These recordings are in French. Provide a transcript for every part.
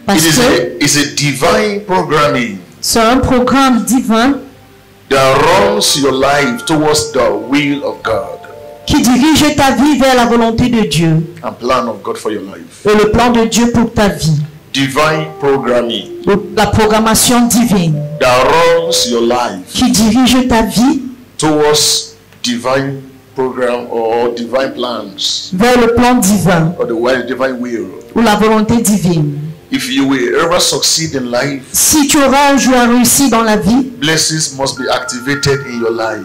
Parce que it's a divine programming c'est un programme divin that runs your life towards the will of God qui dirige ta vie vers la volonté de Dieu and plan of God for your life. et le plan de Dieu pour ta vie. Divine programming La programmation divine that runs your life qui dirige ta vie towards divine program or divine plans vers le plan divin or the divine will. ou la volonté divine. If you will ever succeed in life, Si tu auras un jour à réussir dans la vie, blessings must be activated in your life.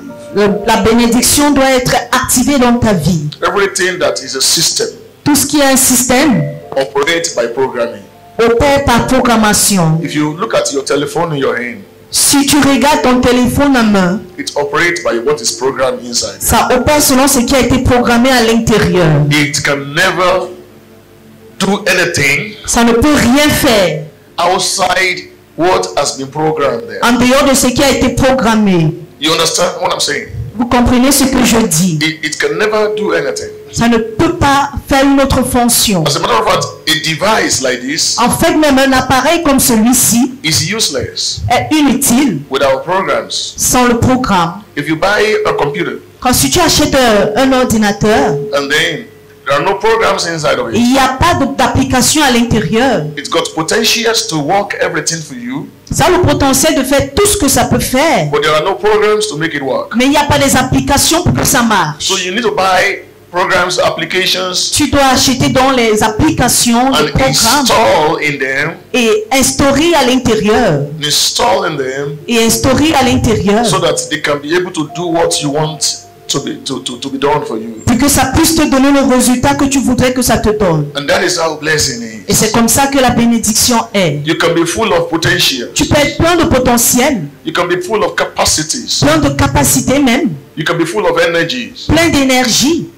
la bénédiction doit être activée dans ta vie. Everything that is a system Tout ce qui est un système operates by programming. opère par programmation. If you look at your telephone in your hand, Si tu regardes ton téléphone en main, it operates by what is programmed inside. ça opère selon ce qui a été programmé à l'intérieur. It can never do anything Ça ne peut rien faire outside what has been programmed there. en dehors de ce qui a été programmé. You understand what I'm saying? Vous comprenez ce que je dis? It can never do anything. Ça ne peut pas faire une autre fonction. As a matter of fact, a device like this En fait, même un appareil comme celui-ci is useless est inutile without programs. sans le programme. If you buy a computer Quand si tu achètes un ordinateur, and then there are no programs inside of it, il n'y a pas d'application à l'intérieur. it's got potentials to work everything for you, Ça a le potentiel de faire tout ce que ça peut faire. but there are no programs to make it work. Mais il n'y a pas des applications pour que ça marche. So you need to buy programs, applications, Tu dois acheter dans les applications, les and programmes install in them, et instaurer à l'intérieur. install in them, Et instaurer à l'intérieur. so that they can be able to do what you want to be done for you. Pour que ça puisse te donner le résultat que tu voudrais que ça te donne. And that is how blessing Et is. c'est comme ça que la bénédiction est. You can be full of potential. Tu peux être plein de potentiel, You can be full of capacities. plein de capacités même, You can be full of energies. plein d'énergie.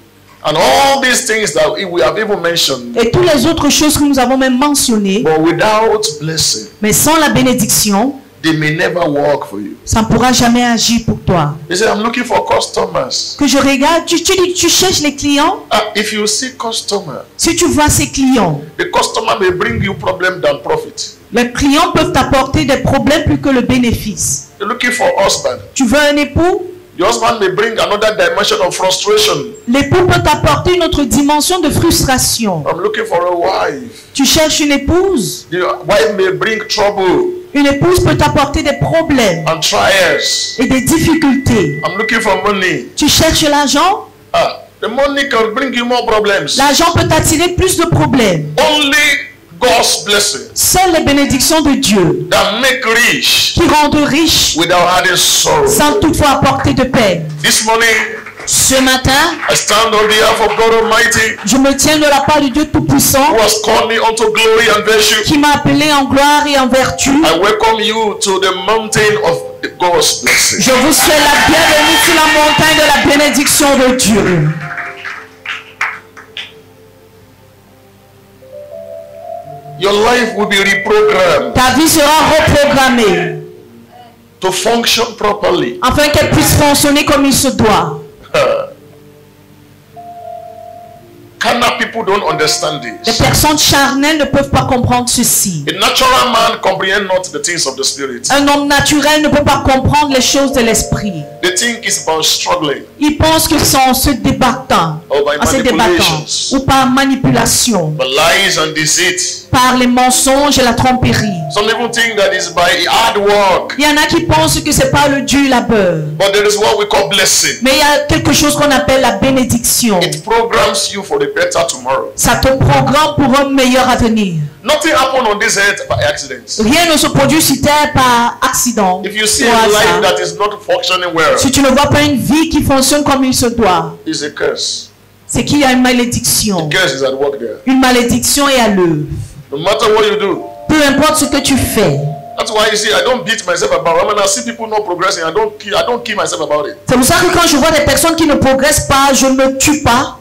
And all these things that we have even mentioned. Et toutes les autres choses que nous avons même mentionnées. But without blessing, Mais sans la bénédiction, they may never work for you. ça ne pourra jamais agir pour toi. They say, I'm looking for customers. Que je regarde, tu cherches les clients. If you see customer, Si tu vois ces clients, the customer may bring you problem than profit. les clients peuvent t'apporter des problèmes plus que le bénéfice. You're looking for husband. Tu veux un époux? Your husband may bring another dimension of frustration. L'époux peut t'apporter une autre dimension de frustration. I'm looking for a wife. Tu cherches une épouse? The wife may bring trouble Une épouse peut t'apporter des problèmes and trials. et des difficultés. I'm looking for money. Tu cherches l'argent? The money can bring you more problems. L'argent peut t'attirer plus de problèmes. Only God's blessing Seules les bénédictions de Dieu that make rich qui rendent riches without adding sorrow. sans toutefois apporter de peine. This morning, Ce matin, I stand on behalf of God Almighty, je me tiens de la part du Dieu Tout-Puissant who has called me unto glory and virtue. qui m'a appelé en gloire et en vertu. I welcome you to the mountain of God's blessing. Je vous souhaite la bienvenue sur la montagne de la bénédiction de Dieu. Your life will be reprogrammed Ta vie sera reprogrammée to function properly. afin qu'elle puisse fonctionner comme il se doit. Carnal people don't understand Les this. personnes charnelles ne peuvent pas comprendre ceci. A natural man comprehend not the things of the spirit. Un homme naturel ne peut pas comprendre les choses de l'esprit. They think it's about struggling Il pense que c'est en se débattant, or by en se débattant, manipulations, ou par manipulation, but lies and deceit. par les mensonges et la tromperie. Some people think that is by hard work, Il y en a qui pensent que c'est par le dur labeur. but there is what we call blessing. Mais il y a quelque chose qu'on appelle la bénédiction. It programs you for the better tomorrow. Ça te programme pour un meilleur avenir. Nothing happened on this earth by accident. Rien ne se produit sur terre par accident. If you see ou a hasard. life that is not functioning well, Si tu ne vois pas une vie qui fonctionne comme il se doit, it's a curse. c'est qu'il y a une malédiction. The curse is at work there. Une malédiction est à l'œuvre. No matter what you do. Peu importe ce que tu fais. That's why you see, I don't beat myself about it. When I see people not progressing, I don't kill myself about it. C'est pour ça que quand je vois des personnes qui ne progressent pas, je ne me tue pas.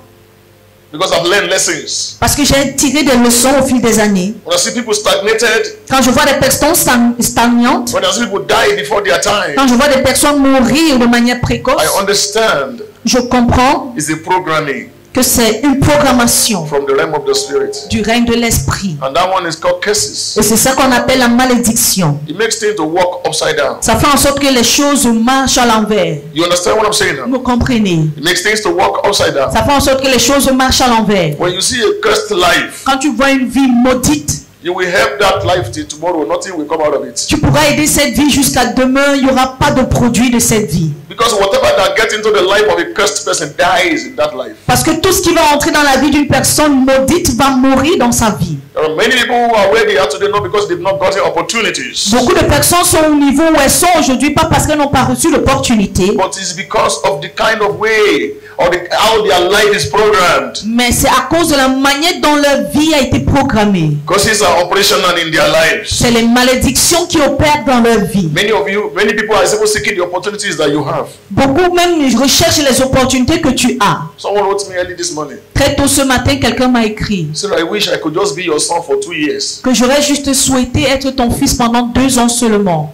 Because I've learned lessons. Parce que j'ai tiré des leçons au fil des années. When I see people stagnated, Quand je vois des personnes stagnantes, when I see people die before their time, quand je vois des personnes mourir de manière précoce, I understand je comprends it's the programming que c'est une programmation from the realm of the spirit. du règne de l'esprit. And that one is called curses. Et c'est ça qu'on appelle la malédiction. It makes things to walk upside down. Ça fait en sorte que les choses marchent à l'envers. You understand what I'm saying now? Vous comprenez? It makes things to walk upside down. Ça fait en sorte que les choses marchent à l'envers. When you see a cursed life, Quand tu vois une vie maudite, you will help that life till tomorrow. Nothing will come out of it. tu pourras aider cette vie jusqu'à demain. Il n'y aura pas de produit de cette vie. Because whatever that gets into the life of a cursed person dies in that life. Parce que tout ce qui va entrer dans la vie d'une personne maudite va mourir dans sa vie. There are many people who are where they are today not because they've not gotten opportunities, Beaucoup de personnes sont au niveau où elles sont aujourd'hui, pas parce qu'elles n'ont pas reçu l'opportunité, but it's because of the kind of way or how their life is programmed. mais c'est à cause de la manière dont leur vie a été programmée. Causes are operational in their lives. C'est les malédictions qui opèrent dans leur vie. Many people are still seeking the opportunities that you have. Beaucoup même recherchent les opportunités que tu as. Someone wrote me early this morning. Très tôt ce matin, quelqu'un m'a écrit He said, I wish I could just be your son for 2 years. que j'aurais juste souhaité être ton fils pendant 2 ans seulement.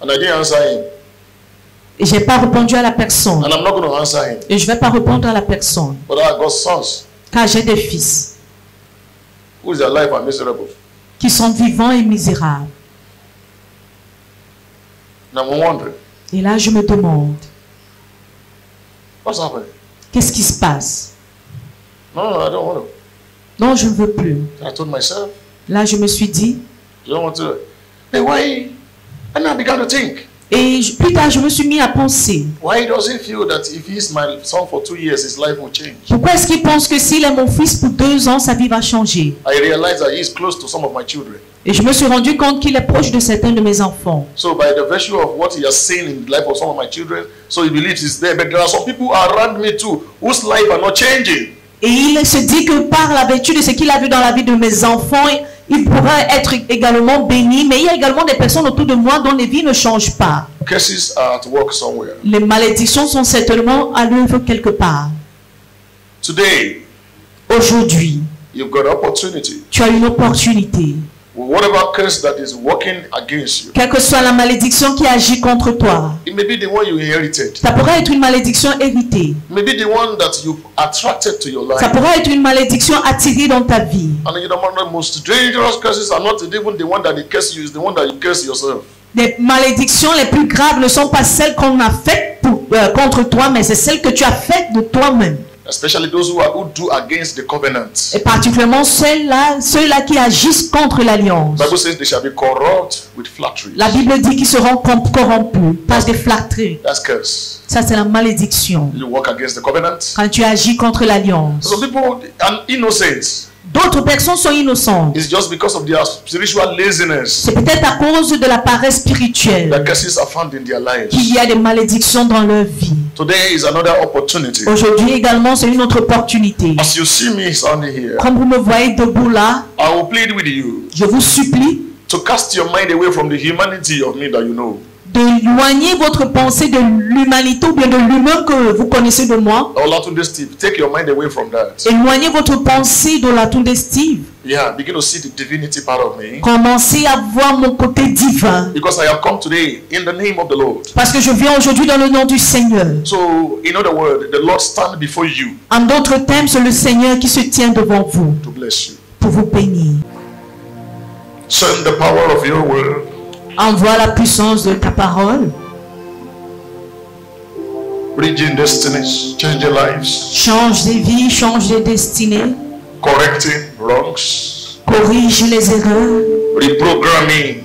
And I didn't answer him. Et j'ai pas répondu à la personne. And I'm not going to answer him. Et je vais pas répondre à la personne. But I got sons Car j'ai des fils whose their life are miserable. qui sont vivants et misérables. And I'm wondering, Et là, je me demande, what's happening? qu'est-ce qui se passe? No, I don't want to. Non, je ne veux plus. I told myself, Là, je me suis dit, you don't want to. Hey, why? And I began to think, et plus tard, je me suis mis à penser, why does he feel that if he's my son for 2 years, his life will change? pourquoi est-ce qu'il pense que s'il est mon fils pour 2 ans, sa vie va changer? I realized that he's close to some of my children. Et je me suis rendu compte qu'il est proche de certains de mes enfants. So by the virtue of what he has seen in the life of some of my children, so he believes he's there. But there are some people around me too whose life are not changing. Et il se dit que par la vertu de ce qu'il a vu dans la vie de mes enfants, il pourra être également béni. Mais il y a également des personnes autour de moi dont les vies ne changent pas. Curses are at work somewhere. Les malédictions sont certainement à l'œuvre quelque part. Today, Aujourd'hui, you've got opportunity. tu as une opportunité. Whatever curse that is working against you, Quelle que soit la malédiction qui agit contre toi, it may be the one you inherited. ça pourrait être une malédiction héritée. It may be the one that you attracted to your Ça life. pourrait être une malédiction attirée dans ta vie. And you know, one of the most dangerous curses are not even the one that they curse you, it's the one that you curse yourself. Les malédictions les plus graves ne sont pas celles qu'on a faites contre toi, mais c'est celles que tu as faites de toi-même. Especially those who do against the covenant. Et particulièrement ceux-là qui agissent contre l'alliance. The Bible says they shall be corrupt with flattery. La Bible dit qu'ils seront corrompus par des flatteries. That's curse. Ça, c'est la malédiction. You walk against the covenant. Quand tu agis contre l'alliance. So people are innocent. D'autres personnes sont innocentes. It's just because of their spiritual laziness C'est peut-être à cause de la paresse spirituelle that curses are found in their lives. qu'il y a des malédictions dans leur vie. Today is another opportunity. Aujourd'hui également, c'est une autre opportunité. As you see me standing here, Comme vous me voyez debout là, I will plead with you je vous supplie to cast your mind away from the humanity of me that you know. d'éloigner votre pensée de l'humanité ou bien de l'humain que vous connaissez de moi. Olatunde Steve, take your mind away from that. Éloignez votre pensée de Olatunde Steve. Yeah, begin to see the divinity part of me. Commencez à voir mon côté divin. Because I have come today in the name of the Lord. Parce que je viens aujourd'hui dans le nom du Seigneur. So, in other words, the Lord stand before you En d'autres termes, c'est le Seigneur qui se tient devant vous to bless you. pour vous bénir. Send the power of your word. Envoie la puissance de ta parole. Bridging destinies, changing lives, Change des vies, change des destinées. correcting wrongs, Corrige les erreurs. reprogramming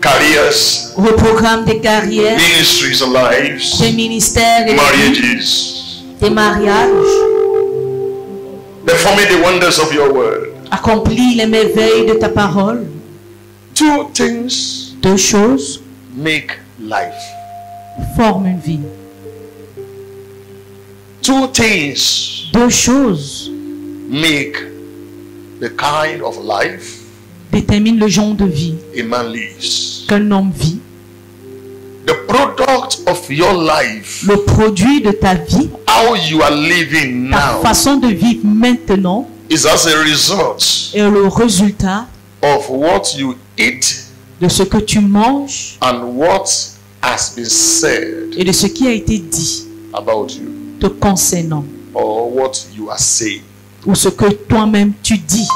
careers, Reprogramme des carrières, ministries and lives, des ministères et marriages, des mariages. performing the wonders of your word. Accomplis les merveilles de ta parole. 2 things 2 choses make life. forment une vie. 2 things 2 choses make the kind of life déterminent le genre de vie a man lives. qu'un homme vit. The product of your life, Le produit de ta vie, how you are living ta now, façon de vivre maintenant, is as a result est le résultat of what you eat de ce que tu manges and what has been said et de ce qui a été dit about you. te concernant. or what you are saying. ou ce que toi-même tu dis.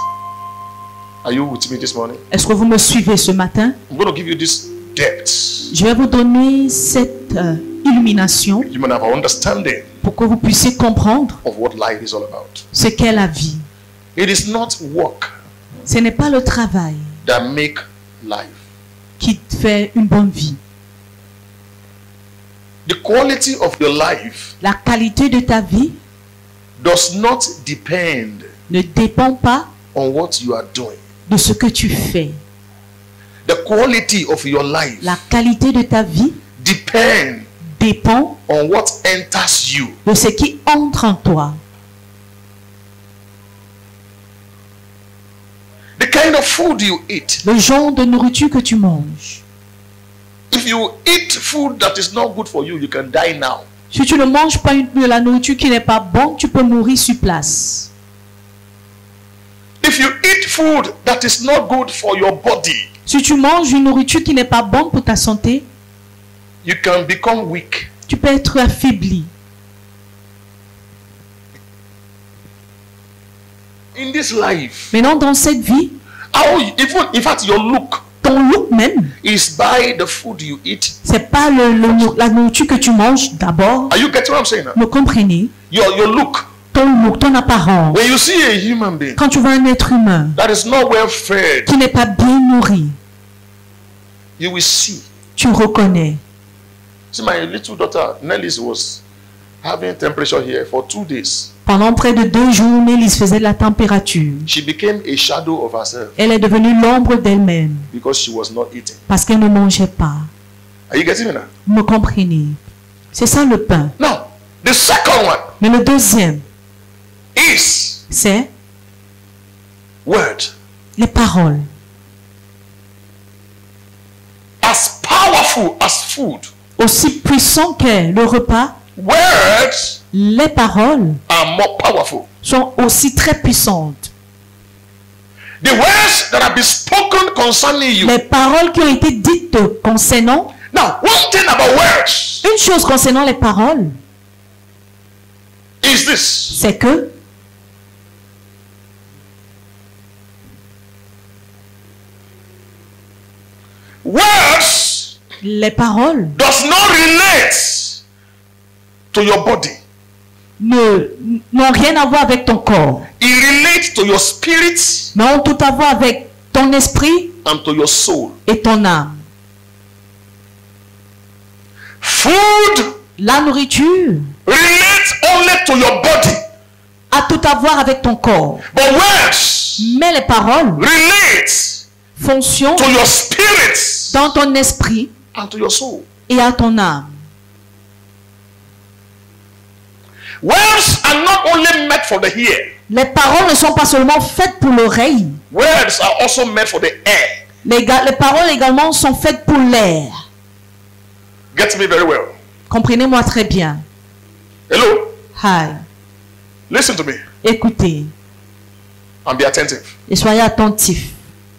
Are you with me this morning? Est-ce que vous me suivez ce matin? I'm going to give you this depth. Je vais vous donner cette illumination You might have an understanding pour que vous puissiez comprendre of what life is all about. ce qu'est la vie. It is not work Ce n'est pas le travail that make life. qui te fait une bonne vie. The quality of your life La qualité de ta vie does not depend ne dépend pas on what you are doing. de ce que tu fais. The quality of your life La qualité de ta vie depend dépend on what enters you. de ce qui entre en toi. The kind of food you eat. Le genre de nourriture que tu manges. If you eat food that is not good for you, you can die now. Si tu ne manges pas de la nourriture qui n'est pas bonne, tu peux mourir sur place. If you eat food that is not good for your body, Si tu manges une nourriture qui n'est pas bonne pour ta santé, you can become weak. tu peux être affaibli. In this life, Maintenant, dans cette vie, even in fact, your look ton look même, is by the food you eat. c'est pas la nourriture que tu manges d'abord. Are you getting what I'm saying now? Me comprenez? Your look. Ton look, ton apparence. When you see a human being Quand tu vois un être humain that is not well fed, qui n'est pas bien nourri, you will see. tu reconnais. See, my little daughter Nellis was having temperature here for 2 days. Pendant près de 2 jours, Nellis faisait de la température. She became a shadow of herself Elle est devenue l'ombre d'elle-même because she was not eating. parce qu'elle ne mangeait pas. Are you getting me now? Vous me comprenez? C'est ça le pain. Now, the second one Mais le deuxième, is c'est word. les paroles. As powerful as food, Aussi puissant qu'est le repas, words les paroles are more powerful. sont aussi très puissantes. The words that have been spoken concerning you. Les paroles qui ont été dites concernant, Now, one thing about words une chose concernant les paroles, is this. c'est que Words les paroles does not relate to your body. n'ont rien à voir avec ton corps, It relates to your spirit mais ont tout à voir avec ton esprit and to your soul. et ton âme. Food La nourriture relates only to your body. a tout à voir avec ton corps, But words mais les paroles relate fonctionnent to your spirit dans ton esprit and to your soul. et à ton âme. Words are not only meant for the ear. Les paroles ne sont pas seulement faites pour l'oreille. Words are also meant for the air. Les paroles également sont faites pour l'air. Get me very well. Comprenez-moi très bien. Hello? Hi. Listen to me Écoutez and be attentive. et soyez attentifs.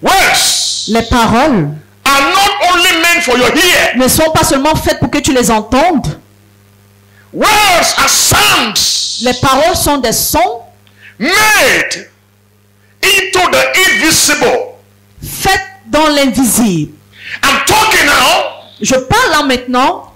Words Les paroles are not only meant for your ear. ne sont pas seulement faites pour que tu les entendes. Words are sounds Les paroles sont des sons made into the invisible. faits dans l'invisible. I'm talking now. Je parle là maintenant.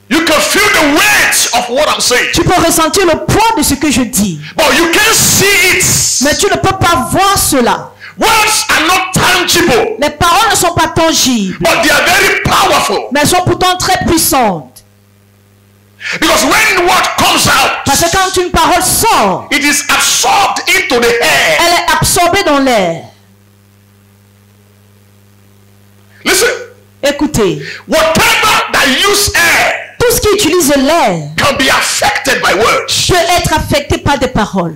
You can feel the weight of what I'm saying. Tu peux ressentir le poids de ce que je dis. But you can't see it. Mais tu ne peux pas voir cela. Words are not tangible. Les paroles ne sont pas tangibles. But they are very powerful. Mais elles sont pourtant très puissantes. Because when the word comes out, Parce que quand une parole sort, it is absorbed into the air. elle est absorbée dans l'air. Listen. Écoutez, Whatever that use air tout ce qui utilise l'air can be affected by words. peut être affecté par des paroles.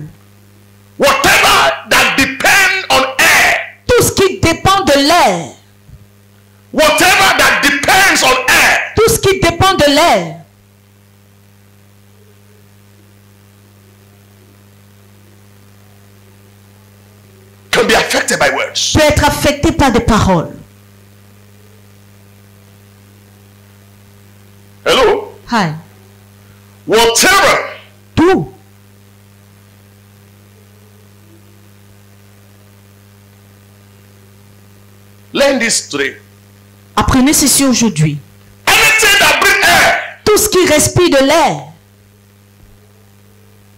Whatever that depend on air, Tout ce qui dépend de l'air, whatever that depends on air, tout ce qui dépend de l'air, can be affected by words. peut être affecté par des paroles. Hello? Hi. Whatever Tout Learn this today. Apprenez ceci aujourd'hui. Anything that breathes air Tout ce qui respire de l'air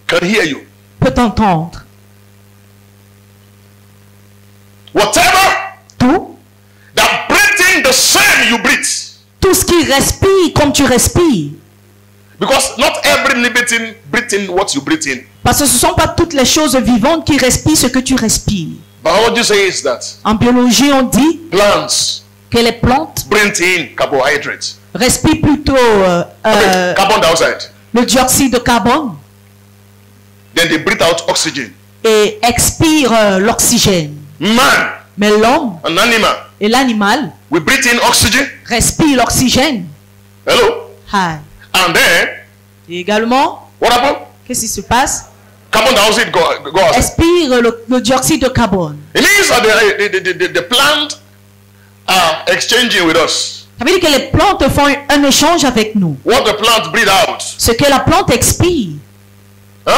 can hear you. peut t'entendre. Whatever Tout, that breathing the same you breathe. tout ce qui respire comme tu respires. Because not every living thing breathes in what you breathe in. Parce que ce ne sont pas toutes les choses vivantes qui respirent ce que tu respires. Biology says that En biologie, on dit plants que les plantes breathe in carbohydrates. respirent plutôt Carbon dioxide. le dioxyde de carbone Then they breathe out oxygen. et expirent l'oxygène. Man, Mais l'homme an animal, et l'animal we breathe in oxygen. respirent l'oxygène. Hello? Ah. And then, Et également, what happened? qu'est-ce qui se passe? Carbon dioxide go outside. Expire le dioxyde de carbone. It means that the plant are exchanging with us. Ça veut dire que les plantes font un échange avec nous. What the plant breathe out, Ce que la plante expire, huh?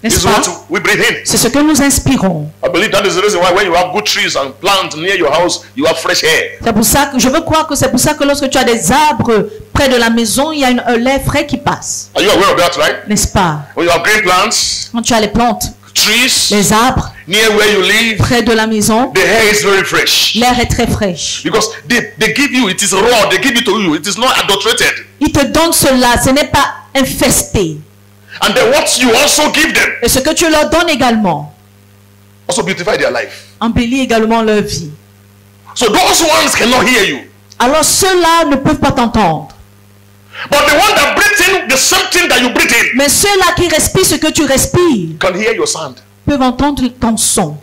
n'est-ce Is pas? what we breathe in. C'est ce que nous inspirons. I believe that is the reason why when you have good trees and plants near your house, you have fresh air. C'est pour ça que je veux croire que c'est pour ça que lorsque tu as des arbres près de la maison, il y a un air frais qui passe. Are you aware of that, right? N'est-ce pas? When you have green plants, Quand tu as les plantes, trees les arbres near where you live, près de la maison, the air is very fresh. l'air est très fraîche. Because they give you, it is raw, they give it to you, it is not adulterated. Ils te donnent cela, ce n'est pas infesté. And then what you also give them Et ce que tu leur donnes également also beautify their life. embellit également leur vie. So those ones cannot hear you. Alors ceux-là ne peuvent pas t'entendre. But the one that breathes in the same thing that you breathe in Mais ceux-là qui respirent ce que tu respires can hear your sound. peuvent entendre ton son.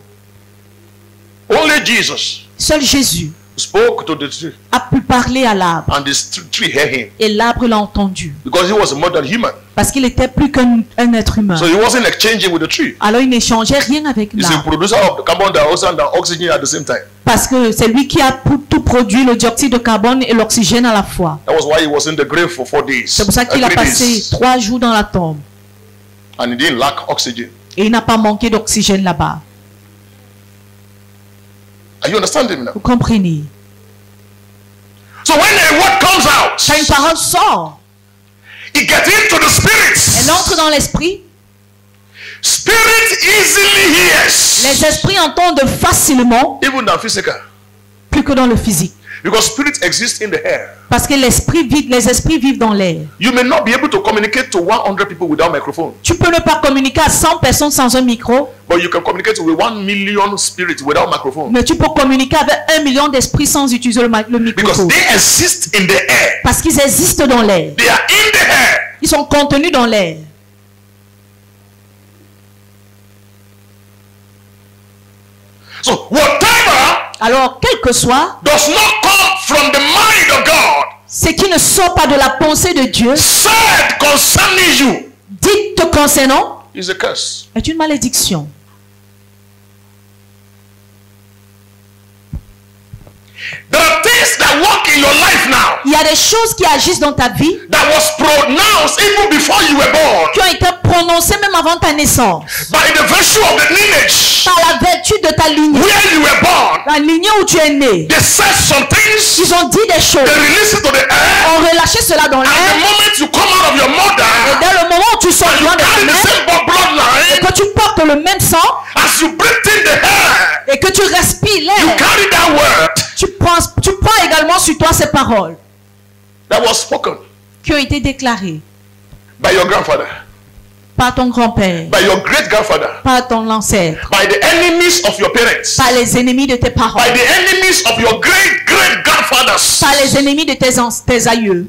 Only Jesus Seul Jésus spoke to the tree a pu parler à l'arbre. and the tree heard him Et l'arbre l'a entendu. because he was more than human. Parce qu'il était plus qu'un être humain. So he wasn't exchanging with the tree. Alors il n'échangeait rien avec He's a l'arbre. producer of the carbon dioxide and oxygen at the same time. Parce que c'est lui qui a tout produit, le dioxyde de carbone et l'oxygène à la fois. That was why he was in the grave for 4 days. C'est pour ça qu'il a 3 passé days. 3 jours dans la tombe. And he didn't lack oxygen. Et il n'a pas manqué d'oxygène là-bas. Are you understanding me now? Vous comprenez? So when a word comes out, Quand une parole sort, it gets into the spirits. elle entre dans l'esprit. Spirit easily hears. Les esprits entendent facilement, Even than physical. plus que dans le physique. Because spirit exists in the air. Parce que les esprits vivent dans l'air. You may not be able to communicate to 100 people without microphone. Tu peux ne pas communiquer à 100 personnes sans un micro, But you can communicate with 1 million spirits without microphone. mais tu peux communiquer avec 1 million d'esprits sans utiliser le Because micro. they exist in the air. Parce qu'ils existent dans l'air. They are in the air. Ils sont contenus dans l'air. So whatever Alors, quel que soit, does not come from the mind of God, ce qui ne sort pas de la pensée de Dieu, said concerning you, dit te concernant, is a curse. est une malédiction. There are things that work in your life now Il y a des choses qui agissent dans ta vie, that was pronounced even before you were born qui ont été prononcées même avant ta naissance, by the virtue of the lineage par la vertu de ta lignée, where you were born. la lignée où tu es né. They said some things, Ils ont dit des choses, they released it to the air, ont relâché cela dans and the l'air, moment you come out of your et mother, dès le moment où tu sors and du you ventre de ta carry the mère, same et bloodline, que tu portes le même sang, as you breathe in the air, et que tu respires you l'air, carry that word tu prends également sur toi ces paroles that was spoken qui ont été déclarées by your grandfather, par ton grand-père, by your great grandfather, par ton ancêtre, by the enemies of your parents, par les ennemis de tes parents, by the enemies of your great grandfathers, par les ennemis de tes aïeux.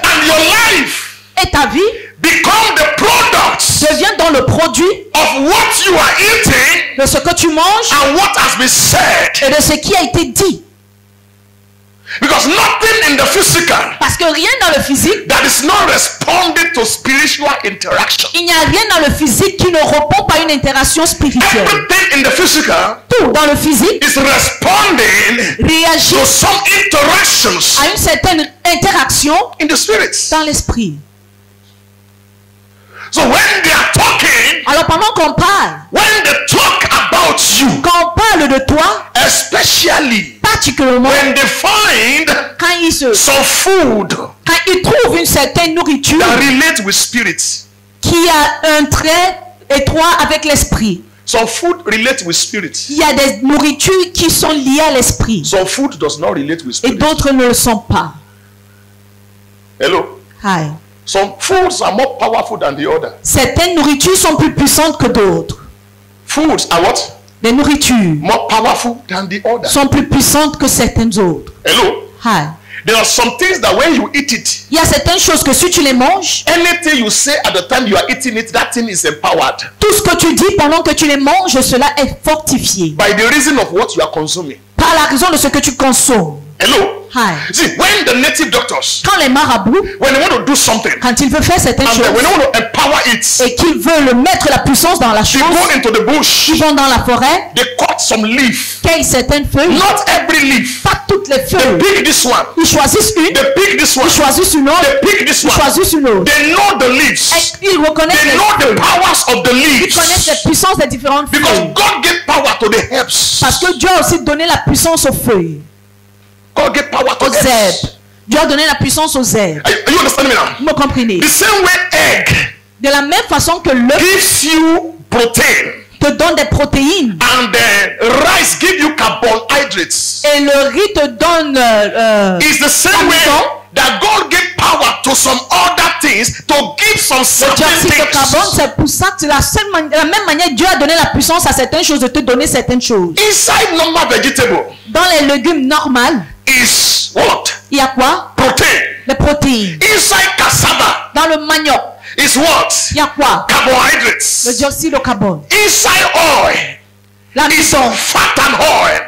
and your life Et ta vie become the products devient dans le produit of what you are eating de ce que tu manges and what has been said. et de ce qui a été dit. Because nothing in the physical Parce que rien dans le physique, that is not responding to spiritual interaction. il n'y a rien dans le physique qui ne répond pas à une interaction spirituelle. Everything in the physical Tout dans le physique is responding réagit to some interactions à une certaine interaction in the spirit. dans l'esprit. So when they are talking, Alors pendant qu'on parle, when they talk about you, quand on parle de toi, especially particulièrement when they find quand some food quand ils trouvent une certaine nourriture that relate with spirit. qui a un trait étroit avec l'esprit. Some food relate with spirit. Il y a des nourritures qui sont liées à l'esprit Some food does not relate with et spirit. d'autres ne le sont pas. Hello. Hi. Some foods are more powerful than the other. Certaines nourritures sont plus puissantes que d'autres. Foods are what? Les nourritures More powerful than the other. sont plus puissantes que certaines autres. Hello. Hi. There are some things that when you eat it, Il y a certaines choses que si tu les manges, anything you say at the time you are eating it, that thing is empowered tout ce que tu dis pendant que tu les manges, cela est fortifié by the reason of what you are consuming. par la raison de ce que tu consommes. Hello. Hi. See, when the native doctors, Quand les marabouts, when they want to do something, quand ils veulent faire certaines and choses when they want to empower it, et qu'ils veulent mettre la puissance dans la they chose, go into the bush, ils vont dans la forêt, they cut some leaf, cueillent certaines feuilles, not every leaf. pas toutes les They feuilles. pick this one, Ils choisissent une, they pick this one, ils choisissent une autre, they pick this ils one. choisissent une autre. They know the leaves. Et ils reconnaissent They les know the feuilles. powers of the Ils connaissent les leaves. puissances des différentes Because feuilles. God gave power to the herbs. Parce que Dieu a aussi donné la puissance aux feuilles, God gave power to aux herbs. herbes. Dieu a donné la puissance aux herbes. Are you understanding me now? Vous me comprenez? The same way egg De la même façon que l'œuf gives you protein te donne des protéines and rice give you carbohydrates. et le riz te donne It's the same way that God gave power to some other things to give some le certain dioxyde de carbone. things. C'est pour ça que de la même manière Dieu a donné la puissance à certaines choses de te donner certaines choses. Inside normal vegetable Dans les légumes normaux, is what? il y a quoi? Protein. Les protéines. Inside cassava Dans le manioc, is what? il y a quoi? Le Carbohydrates. dioxyde de carbone. Inside oil is L'amidon, fat and oil.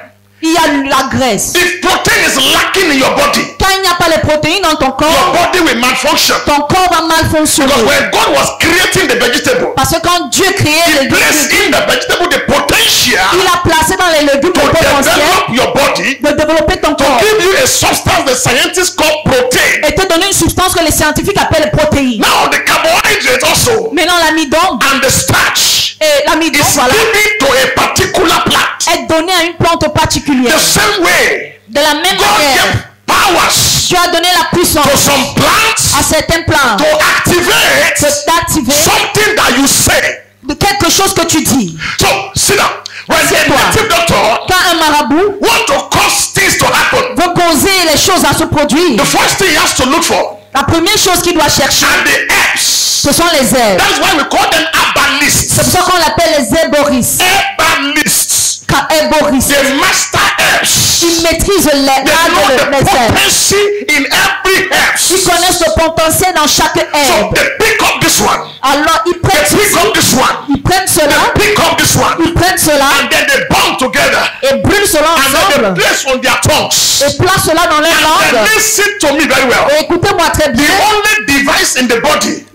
il y a la graisse. If protein is lacking in your body, Quand il n'y a pas les protéines dans ton your corps, body will malfunction. ton corps va mal fonctionner. Because when God was creating the vegetable, Parce que quand Dieu créait les He placed légumes, in the vegetable the potential il a placé dans les légumes to le potentiel develop your body, de développer ton to corps give you a substance the scientists call protein. et te donner une substance que les scientifiques appellent protéines. Now the carbohydrate also Maintenant, l'amidon and the starch et l'amidon, is voilà, given to a particular plant. est donné à une plante particulière. The same way De la même God manière, gave powers Dieu a donné la to puissance some plants à certaines plantes to activate d'activer something that you say. de quelque chose que tu dis. So sit down. When the C'est toi. native doctor Quand un marabout want to cause things to happen, veut causer les choses à se produire, the first thing he has to look for la première chose qu'il doit chercher, are the herbs. ce sont les herbes. That's why we call them herbalists. C'est pour ça qu'on l'appelle les herboristes. Herbalists. Herboristes. They master herbs. Ils maîtrisent They know the les herbes. potency in every herb. Ils connaissent le potentiel dans chaque So herbe. they pick up this one. Alors ils They prennent pick ceci, up this one. ils prennent They cela, pick up this one. ils prennent cela And then they bond together. et brûlent cela And then ensemble they place on their tongues. et placent cela dans leur And langue. listen to me very well. Et écoutez-moi très The bien, only device in the body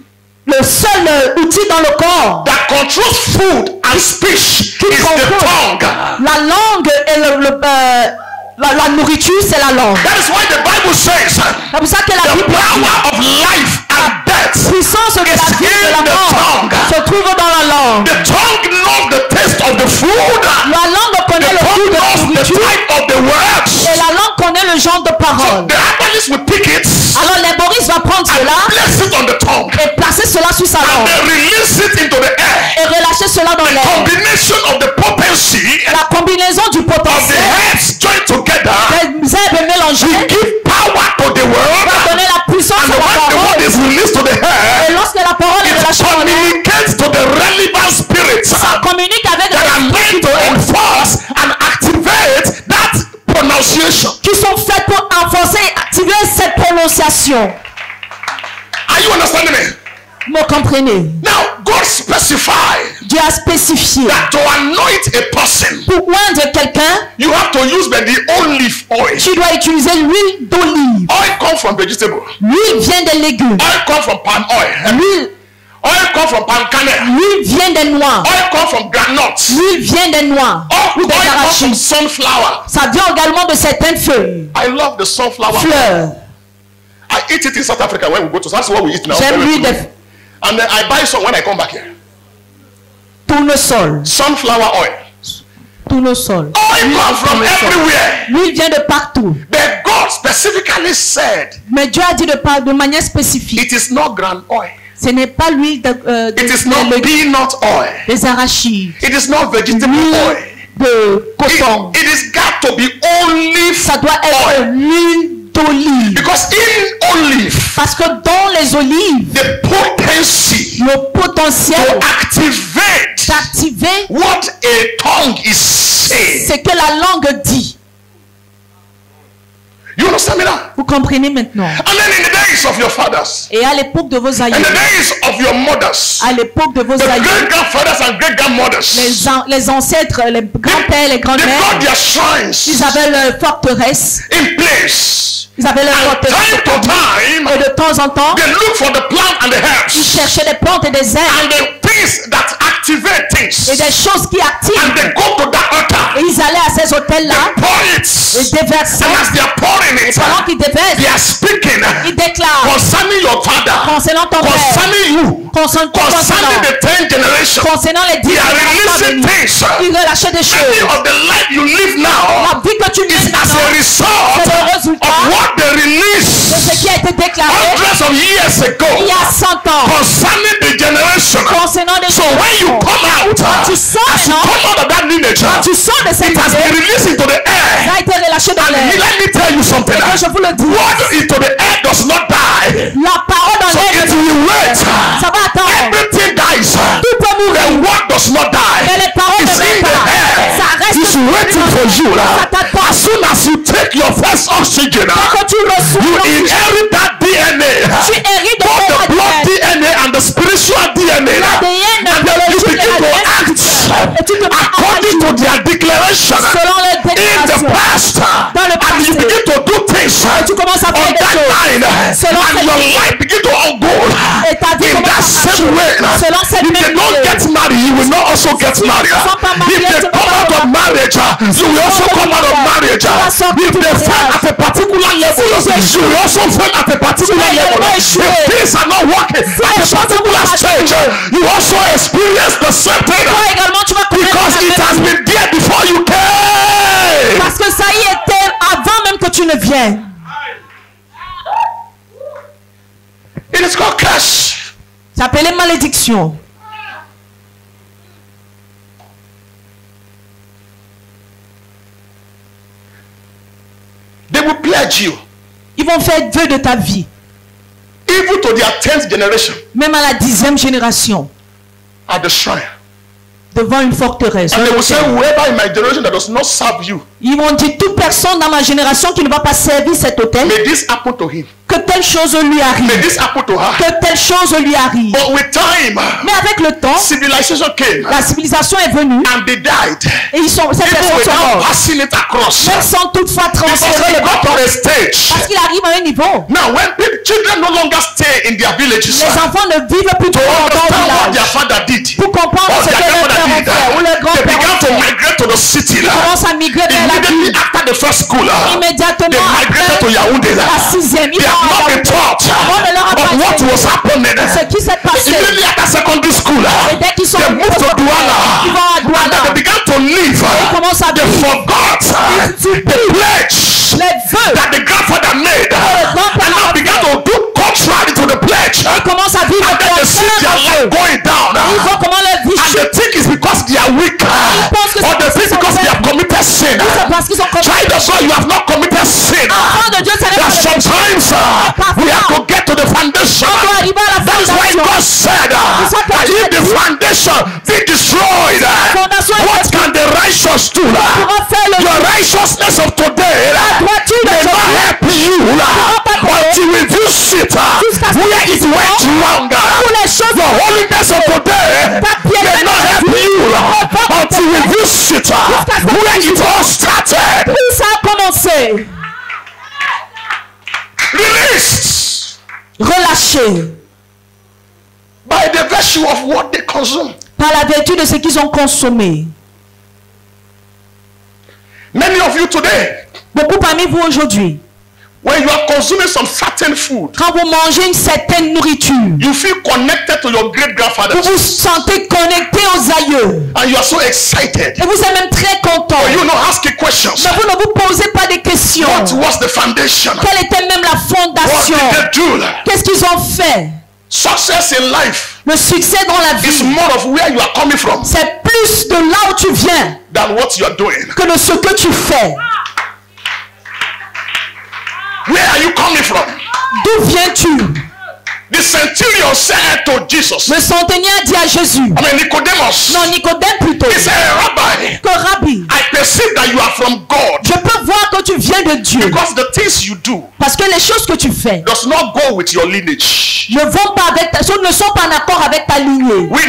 le seul outil dans le corps that controls food and speech qui is the contrôle tongue. la langue et la nourriture, c'est la langue. That is why the Bible says C'est pour ça que la the Bible dit power of life and death. la puissance de la is vie et de la in the mort tongue. se trouve dans la langue. The tongue knows the taste of the food. La langue connaît The le goût tongue de la knows the nourriture type of the words. et la langue connaît le genre de So parole. the herbalist will pick it Alors l'herboriste va prendre and cela place it on the tongue et placer cela sur sa and langue then release it into the air. et relâcher cela dans The l'air. combination of the potency La combinaison du of the potentiel herbs joined together des herbes mélangées give power to the word. va donner la puissance And à la when the word parole. is released to the Et air, lorsque la parole est it relâchée dans l'air, communicates to the relevant spirits ça communique avec that are les meant to enforce and activate that pronunciation. qui sont faites pour renforcer et activer cette prononciation. Are you understanding me? Vous comprenez? Now, God specified Dieu a spécifié that to anoint a person, pour oindre quelqu'un, you have to use the olive oil. tu dois utiliser l'huile d'olive. Oil comes from vegetable. L'huile vient des légumes. Oil comes from palm oil. L'huile Oil comes from palm kernel. l'huile vient des noix. Oil comes from groundnuts. L'huile vient des noix Oil ou des comes from arachides. sunflower. Ça vient également de certaines feuilles, I love the sunflower. fleurs. I eat it in South Africa when we go to. That's what we eat now. J'aime l'huile de And then I buy some when I come back here. tournesol. Sunflower oil. Tous nos sols. Oil comes from everywhere. L'huile vient de partout. But God specifically said, Mais Dieu a dit de manière spécifique. it is not ground oil. Ce n'est pas l'huile It is not peanut oil. des arachides. It is not vegetable oil. De coton. It is got to be olive Ça doit être oil. l'huile d'olive. Because in olive, Parce que dans les olives, the potency le potentiel to activate d'activer what a tongue is saying. ce que la langue dit. You understand me now? Vous comprenez maintenant? And then in the days of your fathers, Et à l'époque de vos in aïeux, the days of your mothers, à l'époque de vos the aïeux, great grandfathers and great grandmothers, les ancêtres, les grands-pères, les they got grands-mères, their shrines ils avaient leur forteresse. in place. Ils avaient leur And forteresse. time to time, Et de temps en temps, they look for the plant and the ils herbs cherchaient des plantes et des herbes and the things that activate et things. des choses qui And activent. they go to that altar, Et ils allaient à ces hôtels-là pour et it. déversaient. And as they are pouring it, Pendant qu'ils they déversent, are speaking ils déclarent concerning your father, concernant ton père, concerning you, concerning concernant the 10th generation. les 10 They are releasing générations. things. Ils relâchaient des Many choses. of the life you live now La vie que tu is vis as a maintenant, result c'est le résultat of what they de released ce qui a été déclaré hundreds of years il ago y a 100 ans concerning the generation. concernant des So when you choses. come out, Tu sors as you maintenant, come out of that lineage, tu sors de cette it has been idée, released into the ça air. a été relâché dans And l'air. let me tell you something. Et que je vous le dis, What into the air does not die. la parole dans So l'air, it will wait. ça va attendre. Everything dies. Tout peut The mourir. word does not die. Mais les paroles It's ne in meurent the pas. air. Ça reste It's waiting for you. Ça t'attend. As soon as you take your first oxygen, Quand tu reçois you l'oxygène, inherit that DNA. tu hérites de Both ton the blood ADN. DNA and the spiritual DNA. L'ADN, And then you biologique et begin to l'ADN act spirituel. Et tu te mets en according to action their declaration selon les in the déclarations. past. Dans le And you passé. begin to do things Tu commences à on faire des that choses. line. Selon And cette your ligne. life begin to go Et ta vie in commence that à same marcher. way. Selon cette If même they don't idée. get married, you will not also get married. sont pas mariés, If tu they vas come pas out of marriage, you will also come out of marriage. vas sortir If du they fail mariage. at a particular level, you will also fail at a particular vas level. également If échouer. things are not working at a particular stage, you also experience the same thing. Toi également, tu vas connaître Because la it même has chose. been there before you came. Parce que ça y était avant même que tu ne viennes. It is called curse. Ça s'appelait malédiction. They will pledge you. Ils vont faire vœu de ta vie. Even to their 10th generation Même à la 10e génération. at the shrine. Devant une forteresse. And they will say, whoever in my generation that does not serve you, Ils vont dire, toute personne dans ma génération qui ne va pas servir cet hôtel, may this happen to him. que telle chose lui May arrive. this happen to her. Que telle chose lui arrive. But with time, Mais avec le temps, civilization came la civilisation est venue and they died. et ces People personnes sont without mortes. passing it across. Même sans toutefois Because transférer they le got to bâton. a stage. Parce qu'il arrive à un niveau. Now, when children no longer stay in their villages Les enfants ne vivent plus to trop dans understand le what their village. father did, Pour comprendre or ce que their leurs grandmother pères ont did, fait ou leurs they grands-pères began ont to fait. migrate to the city. Ils commencent à migrer vers la Immediately ville. after the first school, Immédiatement they migrated to après Yaoundé. la 6e, ils They have vont not à been taught On ne leur a of pas what enseigné was happening. ce qui s'est passé. Immediately after secondary school, Et dès qu'ils sont they moved to Douala. ils vont à And then Douala. they began to live. Ils commencent à They vivre. forgot the pledge Les vœux. that the grandfather made. And now began to do contrary to the pledge. Ils commencent à vivre And then they see their life going down. Ils voient comment leur vie And they think it's because they are weak. pensent que Or they c'est think because they have committed sin. C'est parce qu'ils sont comme Child of God, you have not committed sin. enfants de Dieu, ça n'est That pas le péché. sometimes we have to get to the foundation. On doit arriver à la That's why fondation. God said that if the foundation be destroyed, fondation est what can the righteous do? pourra faire le Your righteousness of today droiture de may not Dieu. help you until you visit where it went wrong. Your holiness of today may not help you until you visit where it all started. Où ça a commencé? Released Relâché by the virtue of what they consume. par la vertu de ce qu'ils ont consommé. Many of you today, Beaucoup parmi vous aujourd'hui, When you are consuming some certain food, quand vous mangez une certaine nourriture, you feel connected to your great grandfather. vous vous sentez connecté aux aïeux. And you are so excited. Et vous êtes même très content. But you not asking questions. Mais vous ne vous posez pas des questions. What was the foundation? Quelle était même la What fondation? did they do? Qu'est-ce qu'ils ont fait? Success in life Le succès dans la is vie, more of where you are coming from c'est plus de là où tu viens than what you are doing. que de ce que tu fais. Where are you coming from? D'où viens-tu? The centurion said to Jesus, Le centenier dit à Jésus, Nicodemus, non, Nicodème plutôt, he said, Rabbi, que Rabbi, I perceive that you are from God. je peux voir que tu viens de Dieu. Because the things you do Parce que les choses que tu fais does not go with your lineage. ne vont pas avec ne sont pas en accord avec ta lignée. We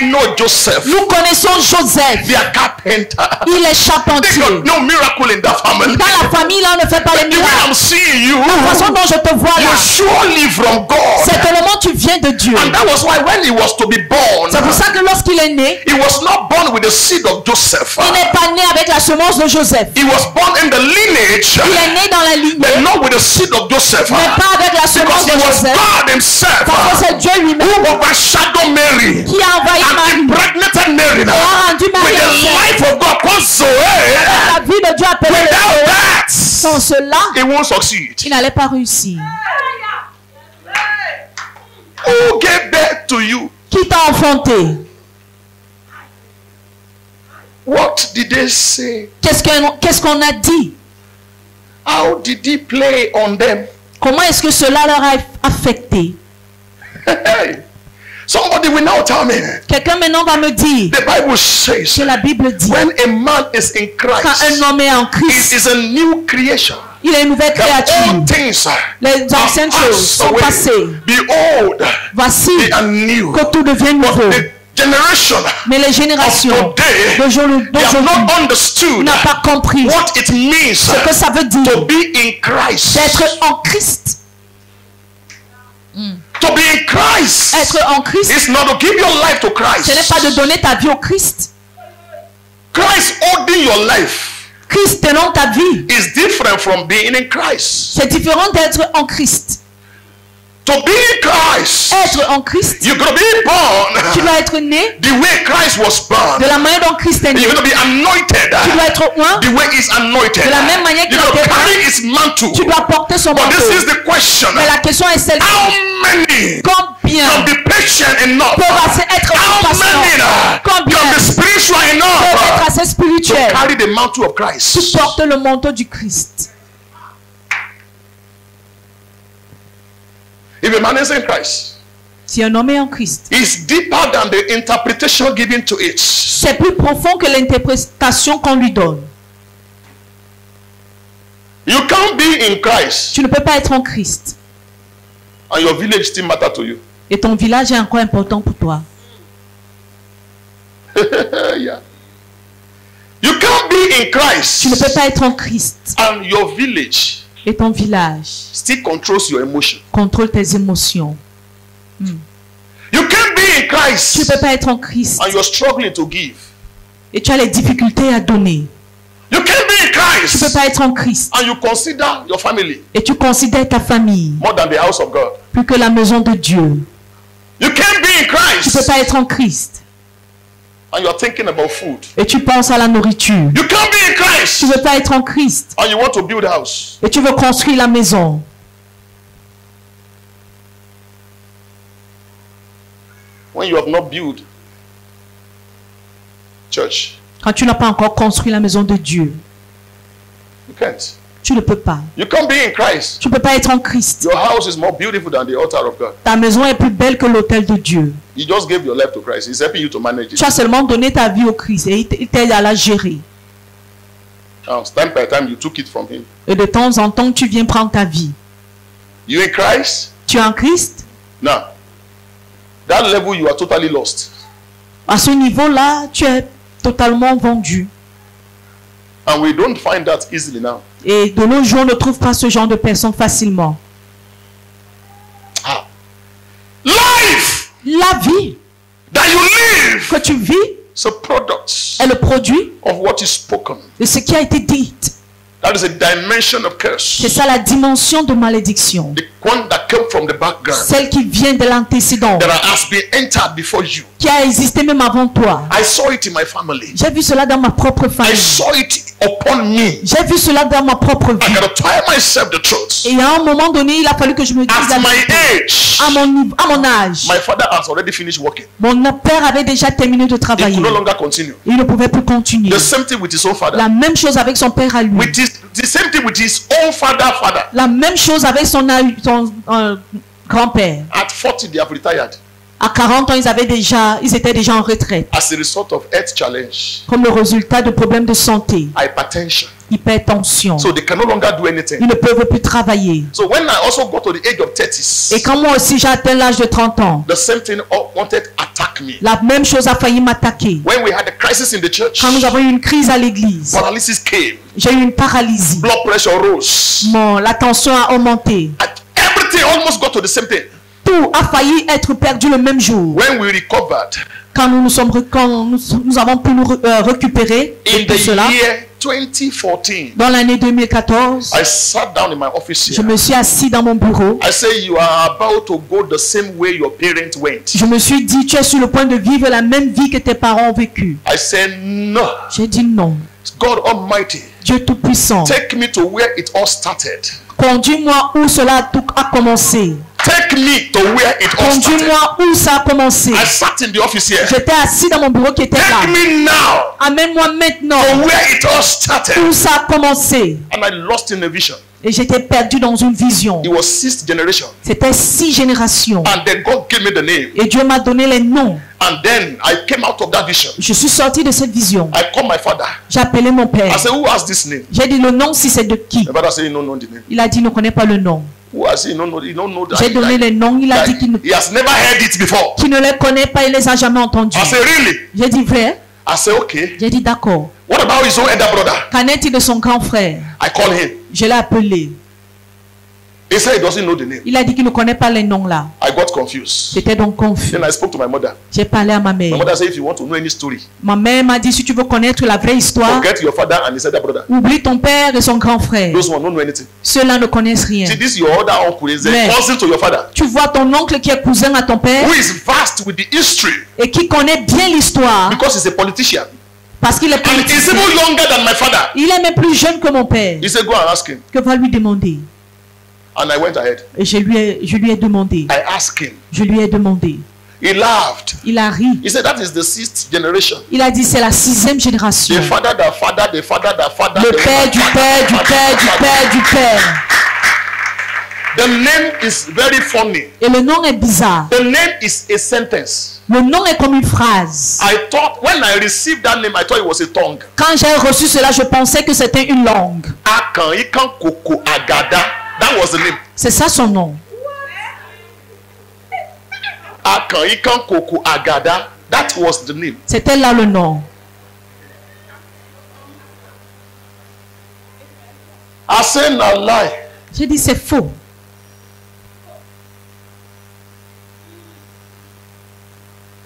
know Joseph. Nous connaissons Joseph. They are carpenter. Il est They charpentier. got no miracle in that family. Dans la famille, là, on ne fait pas les The way I'm miracles. seeing you, La façon dont je te vois là, you're surely from God. c'est tellement tu viens de Dieu. And that was why when he was to be born, C'est pour ça que lorsqu'il est né, he was not born with the seed of Joseph. il n'est pas né avec la semence de Joseph. He was born in the lineage, Il est né dans la lignée, but not with the seed of Joseph. mais pas avec la semence Because de it was Joseph. God himself Parce que c'est Dieu lui-même who overshadowed Mary qui a envahi and Marie impregnated Mary et a rendu with Marie the enceinte. life of God. Because La vie de Dieu appelée without that, sans cela, he won't succeed. il n'allait pas réussir. Who gave birth to you? Qui t'a enfanté? What did they say? Qu'est-ce qu'on a dit? How did he play on them? Comment est-ce que cela leur a affecté? Hey, somebody will now tell me. Quelqu'un maintenant va me dire The Bible says que la Bible dit when a man is in quand Christ, un homme est en it Christ, is a new creation. il est une nouvelle The créature. old things Les anciennes are choses passed sont away. passées. Behold, Voici they are new. que tout devient nouveau. The generation Mais les générations of today, they have d'aujourd'hui not understood n'ont pas compris what it means ce que ça veut to dire be in Christ. d'être en Christ. To be in Christ Être en Christ, is not to give your life to ce n'est Christ. pas de donner ta vie au Christ. Christ holding your life Christ tenant ta vie, is different from being in Christ. c'est différent d'être en Christ. To be in Christ, Être en Christ, you're going to be tu born dois être né the way Christ was born. de la manière dont Christ est né. You're going to be anointed Tu dois être oint the way he's anointed. de la même manière qu'il You're a going to été carry his mantle. tu dois porter son But manteau. this is the question. Mais la question est celle-ci. How many Combien can be patient enough? peuvent assez être How patients? many Combien can be spiritual peuvent enough être assez to spirituels carry the mantle of qui Christ? portent le manteau du Christ? If a man is in Christ, Si un homme est en Christ, it's deeper than the interpretation given to it. c'est plus profond que l'interprétation qu'on lui donne. You can't be in Christ Tu ne peux pas être en Christ and your village still matter to you. et ton village est encore important pour toi. Yeah. You can't be in Christ Tu ne peux pas être en Christ and your village et ton village still controls your emotion. contrôle tes émotions. You can't be in Tu ne Christ peux pas être en Christ and you're struggling to give. et tu as les difficultés à donner. You can't be in Tu ne peux Christ pas être en Christ and you consider your family et tu considères ta famille more than the house of God. plus que la maison de Dieu. You can't be in Tu ne peux Christ pas être en Christ and you're thinking about food. et tu penses à la nourriture. You can't be in Christ Tu ne peux pas être en Christ and you want to build a house. et tu veux construire la maison. When you have not built church, Quand tu n'as pas encore construit la maison de Dieu, you can't. tu ne peux pas. You can't be in Christ. Tu ne peux pas être en Christ. Your house is more beautiful than the altar of God. Ta maison est plus belle que l'autel de Dieu. You just gave your life to Christ. He's helping you to manage it. Tu as seulement donné ta vie au Christ et il t'aide à la gérer. Now, time by time, you took it from him. Et de temps en temps, tu viens prendre ta vie. You in Christ? Tu es en Christ? Now, that level, you are totally lost. À ce niveau-là, tu es totalement vendu. And we don't find that easily now. Et de nos jours, on ne trouve pas ce genre de personnes facilement. Life La vie that you live que tu vis is a product est le produit of what is spoken. de ce qui a été dit. That is a dimension of curse. C'est ça la dimension de malédiction. The one that came from the background. Celle qui vient de l'antécédent. That has been entered before you. Qui a existé même avant toi. I saw it in my family. J'ai vu cela dans ma propre famille. I saw it upon me. J'ai vu cela dans ma propre vie. I gotta tell myself the truth. Et à un moment donné, il a fallu que je me dise At my age, à mon âge. my father has already finished working. Mon père avait déjà terminé de He travailler. could no longer continue. Il ne pouvait plus continuer. The same thing with his own father. La même chose avec son père à lui. The same thing with his own father. La même chose avec son grand-père. At 40, they have retired. À 40 ans, ils étaient déjà en retraite. As a result of health challenge. Comme le résultat de problèmes de santé. Hypertension. Hypertension. So they can no longer do anything. Ils ne peuvent plus travailler. So when I also got to the age of 30s. Et quand moi aussi j'ai atteint l'âge de 30 ans. The same thing wanted to attack me. La même chose a failli m'attaquer. When we had a crisis in the church. Quand nous avons eu une crise à l'église. Paralysis came. J'ai eu une paralysie. Blood pressure rose. La tension a augmenté. Everything almost got to the same thing. Tout a failli être perdu le même jour. When we recovered. Quand nous avons pu nous récupérer de tout cela. 2014. Dans l'année 2014, I sat down in my office here. Je me suis assis dans mon bureau. I say you are about to go the same way your parents went. Je me suis dit, tu es sur le point de vivre la même vie que tes parents ont vécu. I said no. J'ai dit non. God Almighty. Dieu Tout-Puissant. Take me to where it all started. Conduis-moi où cela a commencé. Take me to where it all started. Conduis-moi où ça a commencé. I sat in the office here. J'étais assis dans mon bureau qui était là. Take me now. Amène-moi maintenant. To where it all started. Où ça a commencé. And I lost in a vision. Et j'étais perdu dans une vision. It was 6th generation. C'était 6 générations. And then God gave me the name. Et Dieu m'a donné les noms. And then I came out of that vision. Je suis sorti de cette vision. I called my father. J'ai appelé mon père. I said, who has this name? J'ai dit le nom si c'est de qui. My father said, he don't know the name. Il a dit, il ne connaît pas le nom. J'ai donné les noms, il a dit qu'il he has never heard it before. Qu'il ne les connaît pas, il les a jamais entendus. I said, really? J'ai dit vrai. I said, okay. J'ai dit d'accord. What about his own elder brother? Qu'en est-il de son grand frère? I called him. Je l'ai appelé. He said he doesn't know the name. Il a dit qu'il ne connaît pas les noms là. I got confused. J'étais donc confus. Then I spoke to my mother. J'ai parlé à ma mère. My mother said, if you want to know any story, ma mère m'a dit, si tu veux connaître la vraie histoire, forget your father and his elder brother. Oublie ton père et son grand frère. Those one don't know anything. Ceux-là ne connaissent rien. See, this your other uncle is a cousin to your father. Tu vois ton oncle qui est cousin à ton père. Who is vast with the history. Et qui connaît bien l'histoire. Because he's a politician. Parce qu'il est politicien. And he's even younger than my father. Il est même plus jeune que mon père. He said, go and ask him. Que va lui demander? And I went ahead. Et je lui ai demandé. I asked him. Je lui ai demandé. He laughed. Il a ri. He said that is the 6th generation. Il a dit c'est la 6e génération. The father, the father, the father, the father. Le père du père, du père, du père, du père. The name is very funny. Et le nom est bizarre. The name is a sentence. Le nom est comme une phrase. I thought when I received that name, I thought it was a tongue. Quand j'ai reçu cela, je pensais que c'était une langue. Akan Ikan Koko Agada. That was the name. C'est ça son nom. Akan Ikan Koko Agada. That was the name. C'était là le nom. I said no lie. J'ai dit c'est faux.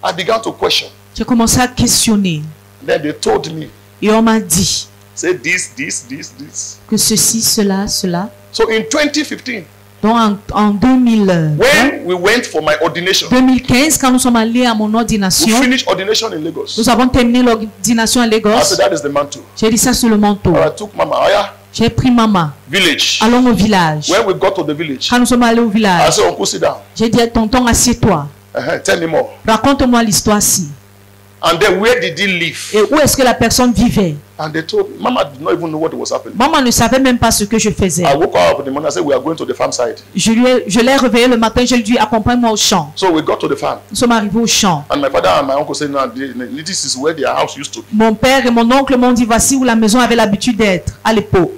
I began to question. J'ai commencé à questionner. Then they told me. Et on m'a dit. Say this. Que ceci, cela, cela. So in 2015. Donc en 2000. When we went for my ordination. 2015, quand nous sommes allés à mon ordination. We finished ordination in Lagos. Nous avons terminé l'ordination à Lagos. I said that is the mantle. J'ai dit ça sur le manteau. I took Mama Aya. J'ai pris maman. Village. Allons au village. When we got to the village. Quand nous sommes allés au village. I said, Uncle, sit down. J'ai dit tonton, assieds-toi. Tell me more. Raconte-moi l'histoire-ci. And then where did he live? Et où est-ce que la personne vivait? And they told me, Mama did not even know what was happening. Maman ne savait même pas ce que je faisais. I woke up in the morning and said, we are going to the farm side. Je l'ai réveillé le matin, je lui ai dit, accompagne-moi au champ. So we got to the farm. Nous sommes arrivés au champ. And my father and my uncle said, no, this is where their house used to be. Mon père et mon oncle m'ont dit, voici où la maison avait l'habitude d'être, à l'époque.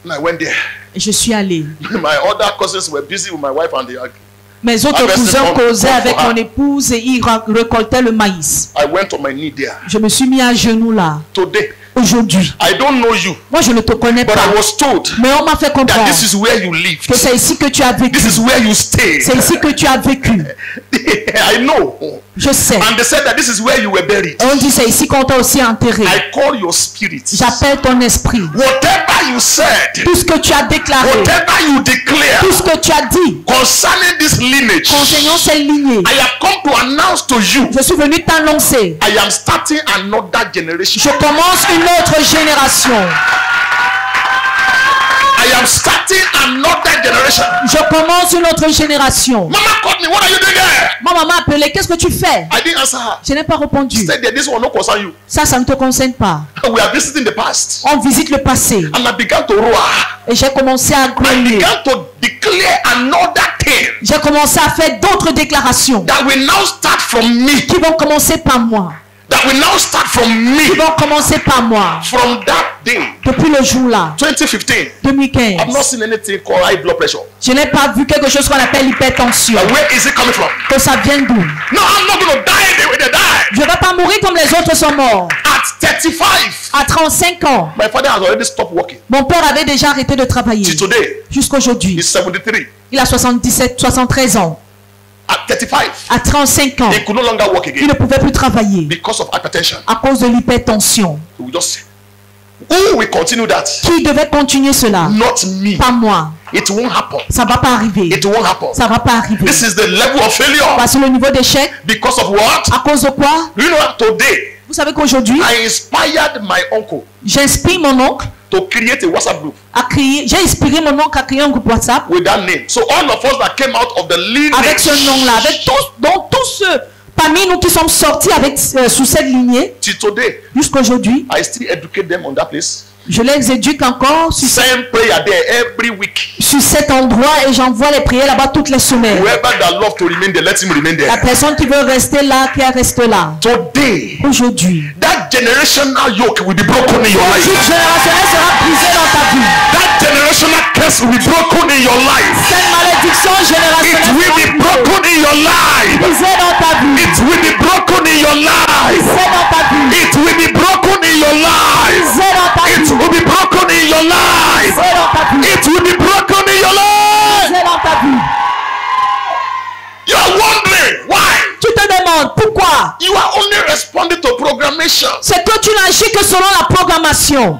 And I went there. Et je suis allé. My other cousins were busy with my wife and they mes autres cousins causaient avec mon épouse et ils récoltaient le maïs. I went on my knee there. Je me suis mis à genoux là. Today. Aujourd'hui. I don't know you. Moi je ne te connais but pas. I was told mais on m'a fait comprendre that this is where you lived. Que c'est ici que tu as vécu. This is where you stayed. C'est ici que tu as vécu. I know. Je sais. And they said that this is where you were buried. On dit c'est ici qu'on t'a aussi enterré. I call your spirit. J'appelle ton esprit. Whatever you said, Tout ce que tu as déclaré, whatever you declare tout ce que tu as dit concerning this lineage, concernant cette lignée, I have come to announce to you, je suis venu t'annoncer. I am starting another generation. Je commence une autre génération. I am starting another generation. Je commence une autre génération. Mama called me. What are you doing there? Ma maman m'a appelé. Qu'est-ce que tu fais? I didn't answer her. Je n'ai pas répondu. She said that this will not concern you. Ça ne te concerne pas. We are visiting the past. On visite le passé. And I began to roar. Et j'ai commencé à I grogner. began to declare another thing J'ai commencé à faire d'autres déclarations that will now start from me. qui vont commencer par moi. That will now start from me. Qui vont commencer par moi. From that day, Depuis le jour-là, 2015, 2015, I've not seen anything called high blood pressure. je n'ai pas vu quelque chose qu'on appelle l'hypertension. But where is it coming from? Que ça vient d'où? No, I'm not going to die the way they died. Je ne vais pas mourir comme les autres sont morts. At 35, À 35 ans, my father has already stopped working. mon père avait déjà arrêté de travailler. Till today, Jusqu'aujourd'hui, he's 73. il a 73 ans. At 35, À 35 ans, he could no longer work il again ne pouvait plus travailler because of hypertension. à cause de l'hypertension. We just who will continue that? Qui devait continuer cela? Not me. Pas moi. It won't happen. Ça va pas arriver. It won't happen. Ça va pas arriver. This is the level of failure. Voici le niveau d'échec. Because of what? À cause de quoi? You know, today Vous savez qu'aujourd'hui, I inspired my uncle j'inspire mon oncle to create a WhatsApp group à créer. J'ai inspiré mon oncle à créer un groupe WhatsApp with that name. So all of us that came out of the lineage, avec ce nom-là, avec tous ceux parmi nous qui sommes sortis avec sous cette lignée till today, jusqu'aujourd'hui, I still educate them on that place. je les éduque encore Same prayer there every week. sur cet endroit et j'envoie les prières là-bas toutes les semaines. Whoever that love to remain there, let him remain La there. personne qui veut rester là, qui reste là. Today, Aujourd'hui, that generational yoke will be broken in your cette life. générationnelle sera brisée dans ta vie. That generational curse will be broken in your life. Cette malédiction It générationnelle will be sera broken in your life. brisée dans ta vie. It will be broken in your life. Brisée dans ta vie. It will be broken in your life. Brisée dans ta It vie. will be broken in your life. Brisée dans ta vie. It will be broken in your life. Brisée dans ta vie. You are wondering why. Tu te demandes pourquoi? You are only responding to programmation. C'est que tu n'agis que selon la programmation.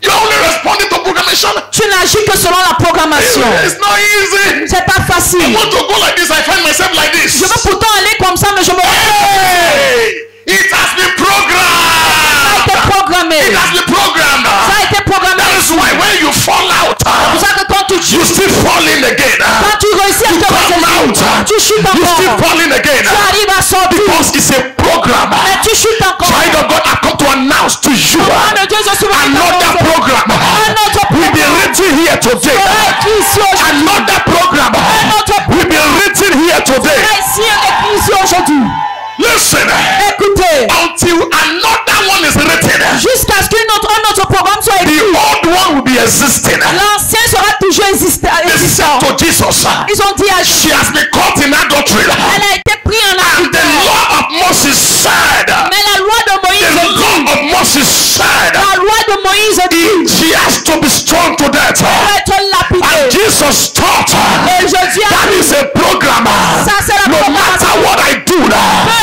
You are only responding to programmation. Tu n'agis que selon la programmation. It's not easy. C'est pas I facile. want to go like this. I find myself like this. Je veux pourtant aller comme ça, mais je me Hey, it has been Ça a programmed. été programmé. It has been programmed. Ça a été programmé. That is why when you fall out, C'est pour ça que quand tu you chutes, still falling again. quand tu réussis à te Come relever, out. tu chutes You still encore. falling again. Tu arrives à sortir, Because it's a program. mais tu chutes encore. Child of God, I come to announce to you Enfant de Dieu, je suis venu another t'annoncer. program Un autre will be programme written here today. sera écrit ici aujourd'hui. Another program will be written here today. Sera ici écrit ici aujourd'hui. Listen, Écoutez, until another one is written, jusqu'à ce un autre programme soit the écrit, old one will be existing. l'ancien sera toujours existant. They said to Jesus, Ils ont dit à she Jésus, has been caught in adultery. elle a été prise en And the adultère. law of Moses said, Mais la loi de the Moïse dit, law of Moses said, la loi de Moïse dit, she has to be stoned to death. elle va être And lapidée. Jesus taught, Et Jésus a that dit, is a program. ça c'est la No programmation. matter what I do, Peu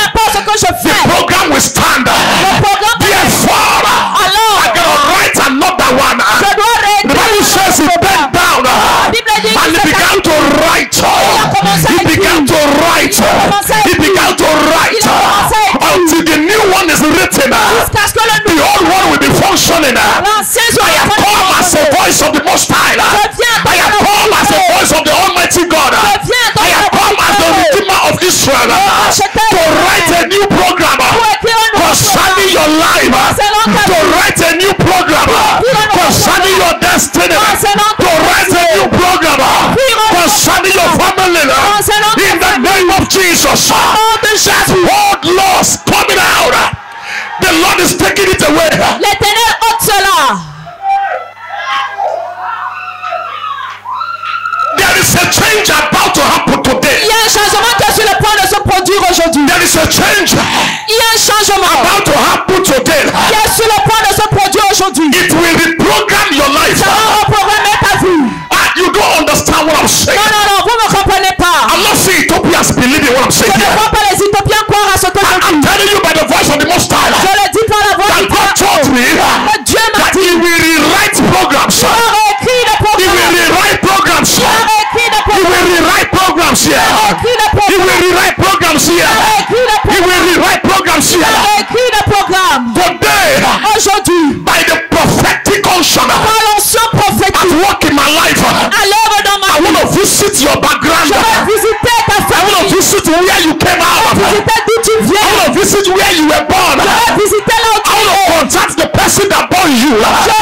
importe ce que je the fais, program will stand. le programme Therefore, I alors, gotta write another one. je dois The Bible says he bent down and he began to write. He began to write. He began to write until the new one is written. jusqu'à ce que le The old one will be functioning. l'ancien soit I have come as the voice of the Most High. I have come as the voice of the Almighty God. I have come as the Redeemer of Israel to write a new program concerning your life, to write a new program concerning your destiny, to write a new program concerning your family. In the name of Jesus, that old loss coming out, the Lord is taking it away. L'Éternel ôte cela. There is a change about to happen Il today. y a un changement qui est sur le point de se produire aujourd'hui. There is a change Il y a un changement about to happen today. qui est sur le point de se produire aujourd'hui. It will reprogram your life. Ça va reprogrammer ta vie. You don't understand what I'm saying. Non, non, non, vous ne comprenez pas. I'm not saying Ethiopians believe in what I'm saying Je ne here. vois pas les Ethiopiens croire à ce rewrite programs here. He will rewrite programs here. He will rewrite programs here. Today, Aujourd'hui, by the prophetic unction par l'onction at prophétique, work in my life, à l'œuvre dans ma I vie, want to visit your background. je vais visiter ta I want to famille, visit where you came out of. visiter d'où tu I viens, want to visit where you were born. je vais visiter là où I tu want es. to contact the person that born you. Je